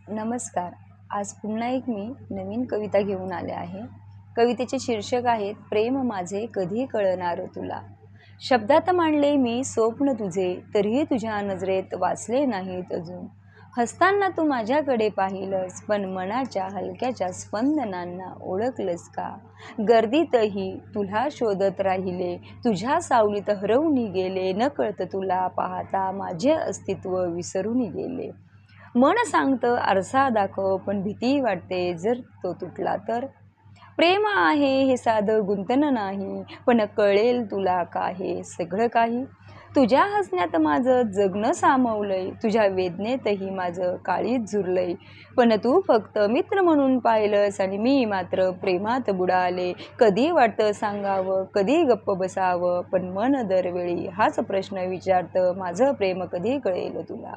नमस्कार. आज पुन्हा एक मी नवीन कविता घेऊन आले आहे. कवितेचे शीर्षक आहेत प्रेम माझे कधी कळणार तुला. शब्दात मांडले मी स्वप्न तुझे, तरीही तुझ्या नजरेत वाचले नाहीत अजून. हसताना तू माझ्याकडे पाहिलंस, पण मनाच्या हलक्याच्या स्पंदनांना ओळखलंस का? गर्दीतही तुला शोधत राहिले, तुझ्या सावलीत हरवून गेले. नकळत तुला पाहता माझे अस्तित्व विसरून गेले. मन सांगतं आरसा दाखव, पण भीती वाटते जर तो तुटला तर. प्रेम आहे हे साधं गुंतन नाही, पण कळेल तुला का हे सगळं काही. तुझ्या हसण्यात माझं जगणं सामावलंय, तुझ्या वेदनेतही माझं काळीज झुरलंय. पण तू फक्त मित्र म्हणून पाहिलंस आणि मी मात्र प्रेमात बुडाले. कधी वाटतं सांगावं, कधी गप्प बसावं, पण मन दरवेळी हाच प्रश्न विचारतं, माझं प्रेम कधी कळेल तुला.